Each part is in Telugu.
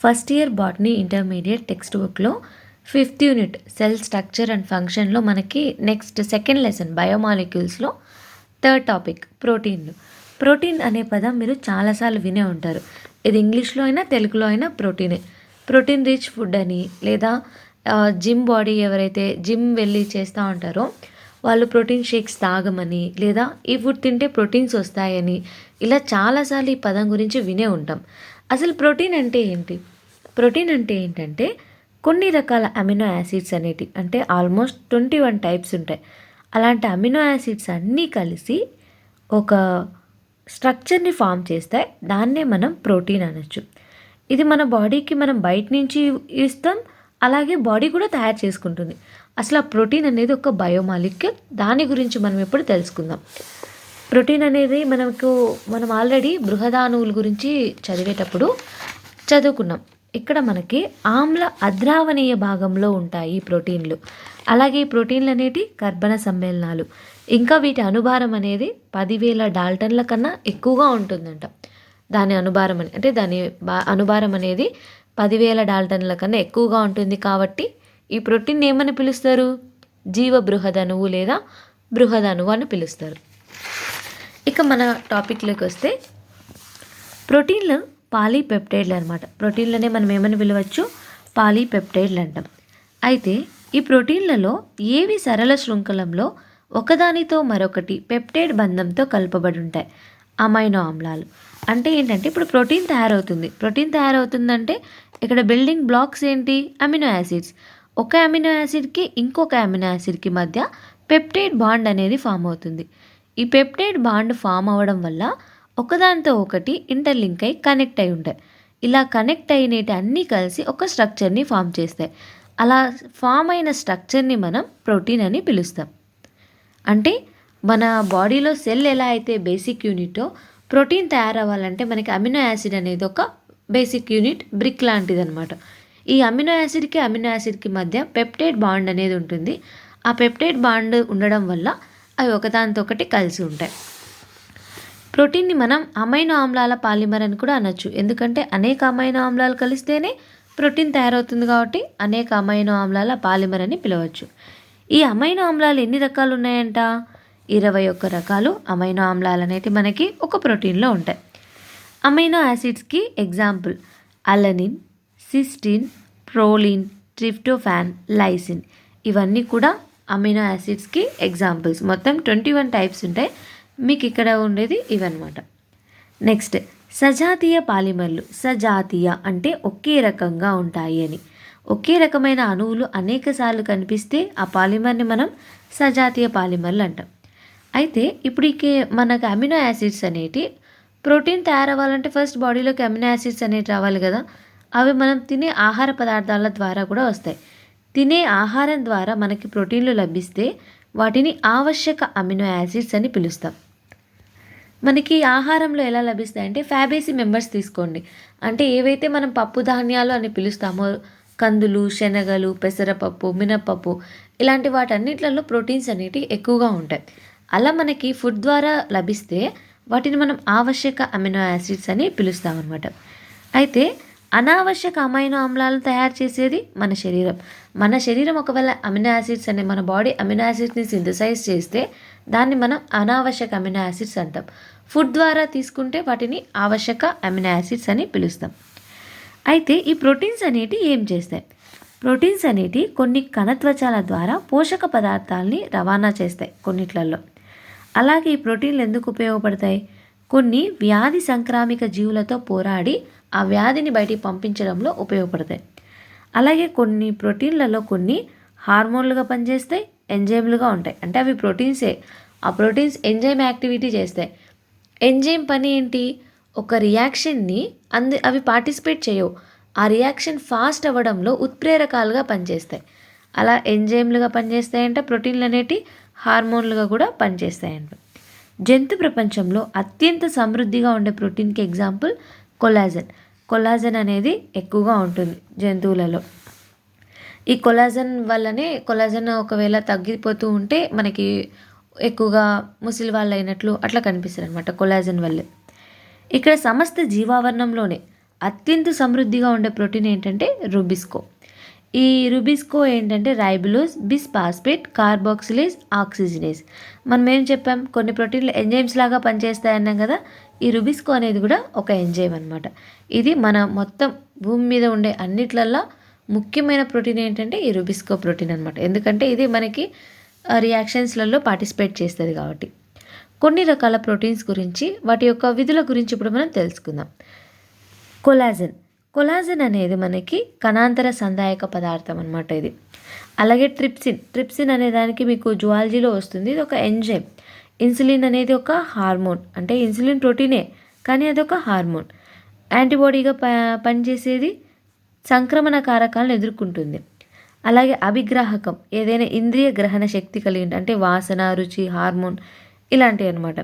First year botany intermediate text బుక్లో 5th unit cell structure and ఫంక్షన్లో మనకి నెక్స్ట్ సెకండ్ లెసన్ బయోమాలిక్యూల్స్లో థర్డ్ టాపిక్ ప్రోటీన్లు. ప్రోటీన్ అనే పదం మీరు చాలాసార్లు వినే ఉంటారు. ఇది ఇంగ్లీష్లో అయినా తెలుగులో అయినా ప్రోటీనే. ప్రోటీన్ రిచ్ ఫుడ్ అని, లేదా జిమ్ బాడీ ఎవరైతే జిమ్ వెళ్ళి చేస్తూ ఉంటారో వాళ్ళు ప్రోటీన్ షేక్స్ తాగమని, లేదా ఈ ఫుడ్ తింటే ప్రోటీన్స్ వస్తాయని, ఇలా చాలాసార్లు ఈ పదం గురించి వినే ఉంటాం. అసలు ప్రోటీన్ అంటే ఏంటి? ప్రోటీన్ అంటే ఏంటంటే కొన్ని రకాల అమినో యాసిడ్స్ అనేటి, అంటే ఆల్మోస్ట్ 21 టైప్స్ ఉంటాయి. అలాంటి అమినో యాసిడ్స్ అన్నీ కలిసి ఒక స్ట్రక్చర్ని ఫామ్ చేస్తాయి. దాన్నే మనం ప్రోటీన్ అనొచ్చు. ఇది మన బాడీకి మనం బయట నుంచి ఇస్తాం, అలాగే బాడీ కూడా తయారు చేసుకుంటుంది. అసలు ఆ ప్రోటీన్ అనేది ఒక బయోమాలిక్యూల్. దాని గురించి మనం ఇప్పుడు తెలుసుకుందాం. ప్రోటీన్ అనేది మనం ఆల్రెడీ బృహదాణువుల గురించి చదివేటప్పుడు చదువుకున్నాం. ఇక్కడ మనకి ఆమ్ల అద్రావణీయ భాగంలో ఉంటాయి ఈ ప్రోటీన్లు. అలాగే ఈ ప్రోటీన్లు అనేటి కర్బన సమ్మేళనాలు. ఇంకా వీటి అనుభారం అనేది 10,000 డాల్టన్ల కన్నా ఎక్కువగా ఉంటుందంట. దాని అనుభారం అనేది 10,000 డాల్టన్ల కన్నా ఎక్కువగా ఉంటుంది. కాబట్టి ఈ ప్రోటీన్ ఏమని పిలుస్తారు? జీవ బృహదణువు లేదా బృహదణువు అని పిలుస్తారు. ఇక మన టాపిక్లోకి వస్తే ప్రోటీన్లు పాలీపెప్టైడ్లు అనమాట. ప్రోటీన్లనే మనం ఏమని పిలవచ్చు? పాలీపెప్టైడ్లు అంటాం. అయితే ఈ ప్రోటీన్లలో ఏవి సరళ శృంఖలంలో ఒకదానితో మరొకటి పెప్టైడ్ బంధంతో కలపబడి ఉంటాయి? అమైనో ఆమ్లాలు. అంటే ఏంటంటే ఇప్పుడు ప్రోటీన్ తయారవుతుందంటే ఇక్కడ బిల్డింగ్ బ్లాక్స్ ఏంటి? Amino acids. ఒక అమినో యాసిడ్కి ఇంకొక అమినో యాసిడ్కి మధ్య పెప్టైడ్ బాండ్ అనేది ఫామ్ అవుతుంది. ఈ పెప్టైడ్ బాండ్ ఫామ్ అవ్వడం వల్ల ఒకదానితో ఒకటి ఇంటర్లింక్ అయి కనెక్ట్ అయి ఉంటాయి. ఇలా కనెక్ట్ అయినవి అన్నీ కలిసి ఒక స్ట్రక్చర్ని ఫామ్ చేస్తాయి. అలా ఫామ్ అయిన స్ట్రక్చర్ని మనం ప్రోటీన్ అని పిలుస్తాం. అంటే మన బాడీలో సెల్ ఎలా అయితే బేసిక్ యూనిటో, ప్రోటీన్ తయారవ్వాలంటే మనకి అమినో యాసిడ్ అనేది ఒక బేసిక్ యూనిట్, బ్రిక్ లాంటిది అనమాట. ఈ అమినో యాసిడ్కి మధ్య పెప్టైడ్ బాండ్ అనేది ఉంటుంది. ఆ పెప్టైడ్ బాండ్ ఉండడం వల్ల అవి ఒకదానితో ఒకటి కలిసి ఉంటాయి. ప్రోటీన్ని మనం అమైనో ఆమ్లాల పాలిమర్ అని కూడా అనొచ్చు. ఎందుకంటే అనేక అమైనో ఆమ్లాలు కలిస్తేనే ప్రోటీన్ తయారవుతుంది. కాబట్టి అనేక అమైనో ఆమ్లాల పాలిమర్ అని పిలవచ్చు. ఈ అమైనో ఆమ్లాలు ఎన్ని రకాలు ఉన్నాయంట? 21 రకాలు అమైనో ఆమ్లాలు అనేవి మనకి ఒక ప్రోటీన్లో ఉంటాయి. అమైనో యాసిడ్స్కి example alanine, cysteine, proline, tryptophan, lysine. ఇవన్నీ కూడా అమైనో యాసిడ్స్కి ఎగ్జాంపుల్స్. మొత్తం 21 టైప్స్ ఉంటాయి. మీకు ఇక్కడ ఉండేది ఇవన్నమాట. నెక్స్ట్ సజాతీయ పాలిమర్లు. సజాతీయ అంటే ఒకే రకంగా ఉంటాయి అని. ఒకే రకమైన అణువులు అనేకసార్లు కనిపిస్తే ఆ పాలిమర్ని మనం సజాతీయ పాలిమర్లు అంటాం. అయితే ఇప్పుడు మనకు అమినో యాసిడ్స్ అనేటి ప్రోటీన్ తయారవ్వాలంటే ఫస్ట్ బాడీలోకి అమినో యాసిడ్స్ అనేవి రావాలి కదా. అవి మనం తినే ఆహార పదార్థాల ద్వారా కూడా వస్తాయి. తినే ఆహారం ద్వారా మనకి ప్రోటీన్లు లభిస్తే వాటిని ఆవశ్యక అమినో యాసిడ్స్ అని పిలుస్తాం. మనకి ఆహారంలో ఎలా లభిస్తాయంటే ఫ్యాబేసి మెంబర్స్ తీసుకోండి. అంటే ఏవైతే మనం పప్పు ధాన్యాలు అని పిలుస్తామో, కందులు, శనగలు, పెసరపప్పు, మినపప్పు, ఇలాంటి వాటన్నిట్లలో ప్రోటీన్స్ అనేవి ఎక్కువగా ఉంటాయి. అలా మనకి ఫుడ్ ద్వారా లభిస్తే వాటిని మనం ఆవశ్యక అమినో యాసిడ్స్ అని పిలుస్తాం అన్నమాట. అయితే అనావశ్యక అమైనో ఆమ్లాలను తయారు చేసేది మన శరీరం ఒకవేళ అమినో యాసిడ్స్ అనే మన బాడీ అమినో యాసిడ్స్ని సింథసైజ్ చేస్తే దాన్ని మనం అనావశ్యక అమినో యాసిడ్స్ అంటాం. ఫుడ్ ద్వారా తీసుకుంటే వాటిని ఆవశ్యక అమినో యాసిడ్స్ అని పిలుస్తాం. అయితే ఈ ప్రోటీన్స్ అనేటి ఏం చేస్తాయి? ప్రోటీన్స్ అనేటి కొన్ని కణత్వచాల ద్వారా పోషక పదార్థాలని రవాణా చేస్తాయి కొన్నిట్లలో. అలాగే ఈ ప్రోటీన్లు ఎందుకు ఉపయోగపడతాయి? కొన్ని వ్యాధి సంక్రామిక జీవులతో పోరాడి ఆ వ్యాధిని బయటికి పంపించడంలో ఉపయోగపడతాయి. అలాగే కొన్ని ప్రోటీన్లలో కొన్ని హార్మోన్లుగా పనిచేస్తాయి, ఎంజైమ్లుగా ఉంటాయి. అంటే అవి ప్రోటీన్సే. ఆ ప్రోటీన్స్ ఎంజైమ్ యాక్టివిటీ చేస్తాయి. ఎంజైమ్ పని ఏంటి? ఒక రియాక్షన్ని అవి పార్టిసిపేట్ చేయవు. ఆ రియాక్షన్ ఫాస్ట్ అవ్వడంలో ఉత్ప్రేరకాలుగా పనిచేస్తాయి. అలా ఎంజైమ్లుగా పనిచేస్తాయంట. ప్రోటీన్లు అనేటి హార్మోన్లుగా కూడా పనిచేస్తాయంట. జంతు ప్రపంచంలో అత్యంత సమృద్ధిగా ఉండే ప్రోటీన్కి ఎగ్జాంపుల్ కొలాజన్ అనేది ఎక్కువగా ఉంటుంది జంతువులలో. ఈ కొలాజన్ ఒకవేళ తగ్గిపోతూ ఉంటే మనకి ఎక్కువగా ముసలి వాళ్ళు అయినట్లు అట్లా కనిపిస్తారు అనమాట కొలాజన్ వల్లే. ఇక్కడ సమస్త జీవావరణంలోనే అత్యంత సమృద్ధిగా ఉండే ప్రోటీన్ ఏంటంటే రుబిస్కో. ఈ రుబిస్కో ఏంటంటే రైబులోజ్, బిస్పాస్పేట్, కార్బాక్సిలేజ్, ఆక్సిజనేజ్. మనం ఏం చెప్పాం, కొన్ని ప్రోటీన్లు ఎంజైమ్స్ లాగా పనిచేస్తాయన్నాం కదా. ఈ రుబిస్కో అనేది కూడా ఒక ఎంజైమ్ అనమాట. ఇది మన మొత్తం భూమి మీద ఉండే అన్నిట్లల్లో ముఖ్యమైన ప్రోటీన్ ఏంటంటే ఈ రుబిస్కో ప్రోటీన్ అనమాట. ఎందుకంటే ఇది మనకి రియాక్షన్స్లలో పార్టిసిపేట్ చేస్తుంది కాబట్టి. కొన్ని రకాల ప్రోటీన్స్ గురించి, వాటి యొక్క విధుల గురించి ఇప్పుడు మనం తెలుసుకుందాం. కొలాజన్. కొలాజన్ అనేది మనకి కణాంతర సంధాయక పదార్థం అనమాట ఇది. అలాగే ట్రిప్సిన్ అనే దానికి మీకు జువాలజీలో వస్తుంది. ఇది ఒక ఎంజైమ్. ఇన్సులిన్ అనేది ఒక హార్మోన్, అంటే ఇన్సులిన్ ప్రోటీనే కానీ అదొక హార్మోన్. యాంటీబాడీగా పనిచేసేది, సంక్రమణ కారకాలను ఎదుర్కొంటుంది. అలాగే అభిగ్రాహకం, ఏదైనా ఇంద్రియ గ్రహణ శక్తి కలిగి అంటే వాసన, రుచి, హార్మోన్ ఇలాంటివి అనమాట.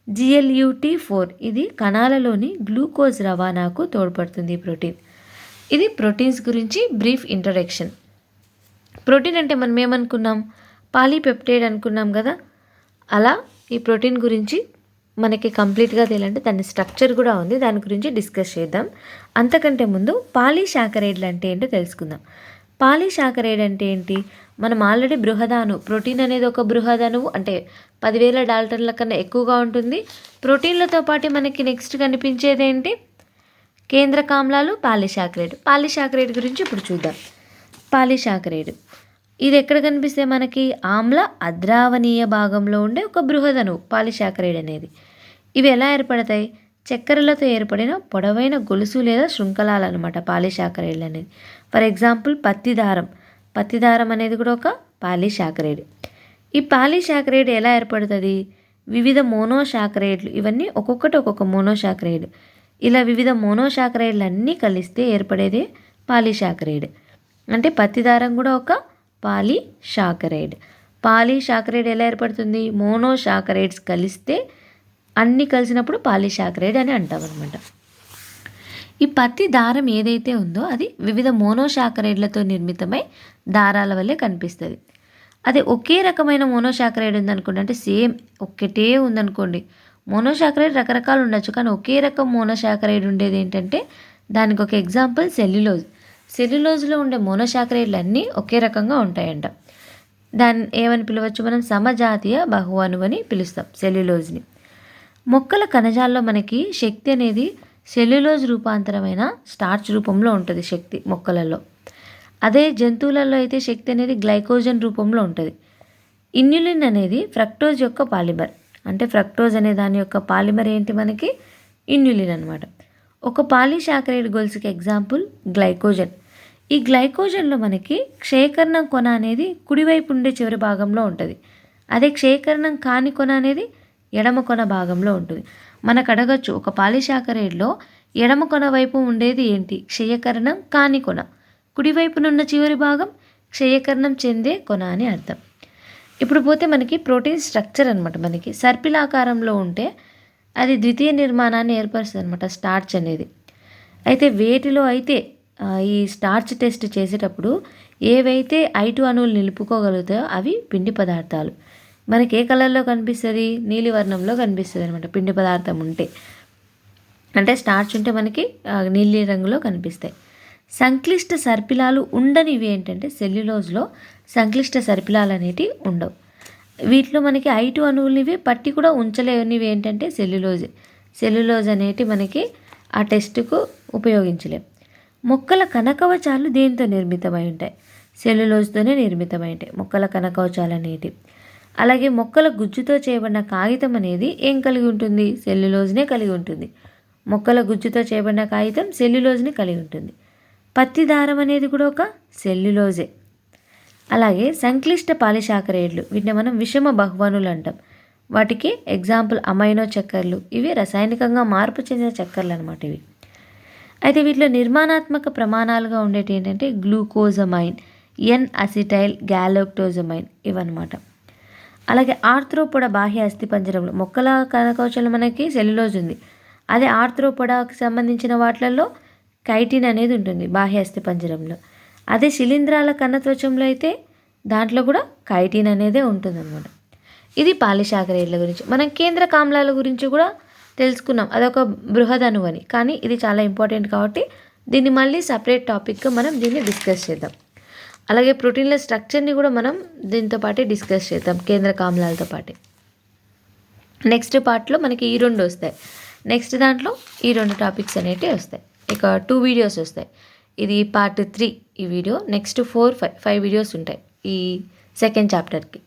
GLUT4 ఇది కణాలలోని గ్లూకోజ్ రవాణాకు తోడ్పడుతుంది ఈ ప్రోటీన్. ఇది ప్రోటీన్స్ గురించి బ్రీఫ్ ఇంట్రడక్షన్. ప్రోటీన్ అంటే మనం ఏమనుకున్నాం, పాలీపెప్టైడ్ అనుకున్నాం కదా. అలా ఈ ప్రోటీన్ గురించి మనకి కంప్లీట్గా తెలియాలంటే దాని స్ట్రక్చర్ కూడా ఉంది, దాని గురించి డిస్కస్ చేద్దాం. అంతకంటే ముందు పాలీసాకరైడ్లు అంటే ఏంటో తెలుసుకుందాం. పాలీసాకరైడ్ అంటే ఏంటి, మనం ఆల్రెడీ బృహదాణువు, ప్రోటీన్ అనేది ఒక బృహదాణువు, అంటే 10,000 డాల్టన్ల కన్నా ఎక్కువగా ఉంటుంది. ప్రోటీన్లతో పాటు మనకి నెక్స్ట్ కనిపించేది ఏంటి, కేంద్రకామ్లాలు, పాలీసాకరైడ్. పాలీసాకరైడ్ గురించి ఇప్పుడు చూద్దాం. పాలీసాకరైడ్ ఇది ఎక్కడ కనిపిస్తే మనకి ఆమ్ల అద్రావణీయ భాగంలో ఉండే ఒక బృహదణువు పాలీసాకరైడ్ అనేది. ఇవి ఎలా ఏర్పడతాయి, చక్కెరలతో ఏర్పడిన పొడవైన గొలుసు లేదా శృంఖలాలు అనమాట పాలీసాకరైడ్లు అనేది. ఫర్ ఎగ్జాంపుల్ పత్తిదారం అనేది కూడా ఒక పాలీసాకరైడ్. ఈ పాలీసాకరైడ్ ఎలా ఏర్పడుతుంది, వివిధ మోనోసాకరైడ్లు, ఇవన్నీ ఒక్కొక్కటి ఒక్కొక్క మోనోసాకరైడ్. ఇలా వివిధ మోనోసాకరైడ్లు అన్నీ కలిస్తే ఏర్పడేదే పాలీసాకరైడ్. అంటే పత్తిదారం కూడా ఒక పాలీసాకరైడ్. పాలీసాకరైడ్ ఎలా ఏర్పడుతుంది, మోనోసాకరైడ్స్ కలిస్తే అన్నీ కలిసినప్పుడు పాలీసాకరైడ్ అని అంటాం అనమాట. ఈ పత్తి దారం ఏదైతే ఉందో అది వివిధ మోనోసాకరైడ్లతో నిర్మితమై దారాల వల్లే కనిపిస్తుంది. అదే ఒకే రకమైన మోనోసాకరైడ్ ఉందనుకోండి, అంటే సేమ్ ఒక్కటే ఉందనుకోండి, మోనోసాకరైడ్ రకరకాలు ఉండొచ్చు కానీ ఒకే రకం మోనోసాకరైడ్ ఉండేది ఏంటంటే దానికి ఒక ఎగ్జాంపుల్ సెల్యులోజ్లో ఉండే మోనోసాకరైడ్లు అన్నీ ఒకే రకంగా ఉంటాయంట. దాన్ని ఏమని పిలవచ్చు, మనం సమజాతీయ బహుఅణువు అని పిలుస్తాం సెల్యులోజ్ని. మొక్కల కణజాల్లో మనకి శక్తి అనేది సెల్యులోజ్ రూపాంతరమైన స్టార్చ్ రూపంలో ఉంటుంది శక్తి మొక్కలలో. అదే జంతువులలో అయితే శక్తి అనేది గ్లైకోజన్ రూపంలో ఉంటుంది. ఇన్యులిన్ అనేది ఫ్రక్టోజ్ యొక్క పాలిమర్, అంటే ఫ్రక్టోజ్ అనే దాని యొక్క పాలిమర్ ఏంటి మనకి ఇన్యులిన్ అనమాట. ఒక పాలీసాకరైడ్ గొలుసుకి ఎగ్జాంపుల్ గ్లైకోజన్. ఈ గ్లైకోజన్లో మనకి క్షయకరణం కొన అనేది కుడివైపు ఉండే చివరి భాగంలో ఉంటుంది. అదే క్షయకరణం కాని కొన అనేది ఎడమ కొన భాగంలో ఉంటుంది. మనకు అడగచ్చు, ఒక పాలీసాకరైడ్లో ఎడమ కొన వైపు ఉండేది ఏంటి, క్షయకరణం కాని కొన, కుడివైపునున్న చివరి భాగం క్షయకరణం చెందే కొన అని అర్థం. ఇప్పుడు పోతే మనకి ప్రోటీన్ స్ట్రక్చర్ అనమాట. మనకి సర్పిల్ ఆకారంలో ఉంటే అది ద్వితీయ నిర్మాణాన్ని ఏర్పరుస్తుంది అనమాట స్టార్చ్ అనేది. అయితే వేటిలో అయితే ఈ స్టార్చ్ టెస్ట్ చేసేటప్పుడు ఏవైతే I2 అణువులు నిలుపుకోగలుగుతాయో అవి పిండి పదార్థాలు. మనకి ఏ కలర్లో కనిపిస్తుంది, నీలివర్ణంలో కనిపిస్తుంది అనమాట. పిండి పదార్థం ఉంటే, అంటే స్టార్చ్ ఉంటే మనకి నీలి రంగులో కనిపిస్తాయి. సంక్లిష్ట సర్పిలాలు ఉండనివి ఏంటంటే సెల్యులోజ్లో సంక్లిష్ట సర్పిలాలు అనేటివి ఉండవు. వీటిలో మనకి I2 అణువులు పట్టి కూడా ఉంచలేనివి ఏంటంటే సెల్యులోజ్ అనేటి మనకి ఆ టెస్టుకు ఉపయోగించలేం. మొక్కల కణకవచాలు దేంతో నిర్మితమై ఉంటాయి, సెల్యులోజ్తోనే నిర్మితమై ఉంటాయి మొక్కల కణకవచాలు అనేటివి. అలాగే మొక్కల గుజ్జుతో చేయబడిన కాగితం అనేది ఏం కలిగి ఉంటుంది, సెల్యులోజ్నే కలిగి ఉంటుంది. మొక్కల గుజ్జుతో చేయబడిన కాగితం సెల్యులోజ్ని కలిగి ఉంటుంది. పత్తి దారం అనేది కూడా ఒక సెల్యులోజే. అలాగే సంక్లిష్ట పాలీసాకరైడ్లు, వీటిని మనం విషమ బహువణులు అంటాం. వాటికి ఎగ్జాంపుల్ అమైనో చక్కెరలు, ఇవి రసాయనికంగా మార్పు చెందిన చక్కెరలు అనమాట ఇవి. అయితే వీటిలో నిర్మాణాత్మక ప్రమాణాలుగా ఉండేటి ఏంటంటే గ్లూకోజమైన్, N-అసిటైల్ గ్యాలక్టోజమైన్ ఇవన్నమాట. అలాగే ఆర్థ్రోపోడ బాహ్య అస్థిపంజరంలో మొక్కల కణకవచంలో మనకి సెల్యులోజ్ ఉంది. అదే ఆర్థ్రోపోడాకి సంబంధించిన వాటిలలో కైటిన్ అనేది ఉంటుంది బాహ్య అస్థిపంజరంలో. అదే శిలీంధ్రాల కణత్వచంలో అయితే దాంట్లో కూడా కైటిన్ అనేదే ఉంటుంది అనమాట. ఇది పాలీసాకరైడ్ల గురించి. మనం కేంద్రక ఆమ్లాల గురించి కూడా తెలుసుకున్నాం, అదొక బృహదణువు అని. కానీ ఇది చాలా ఇంపార్టెంట్ కాబట్టి దీన్ని మళ్ళీ సపరేట్ టాపిక్గా మనం దీన్ని డిస్కస్ చేద్దాం. అలాగే ప్రోటీన్ల స్ట్రక్చర్ని కూడా మనం దీంతో పాటే డిస్కస్ చేద్దాం, కేంద్రక ఆమ్లాలతో పాటే. నెక్స్ట్ పార్ట్లో మనకి ఈ 2 వస్తాయి. నెక్స్ట్ దాంట్లో ఈ 2 టాపిక్స్ అనేటివి వస్తాయి. ఇక 2 వీడియోస్ వస్తాయి. ఇది పార్ట్ 3 ఈ వీడియో. నెక్స్ట్ 4, 5 వీడియోస్ ఉంటాయి ఈ సెకండ్ చాప్టర్కి.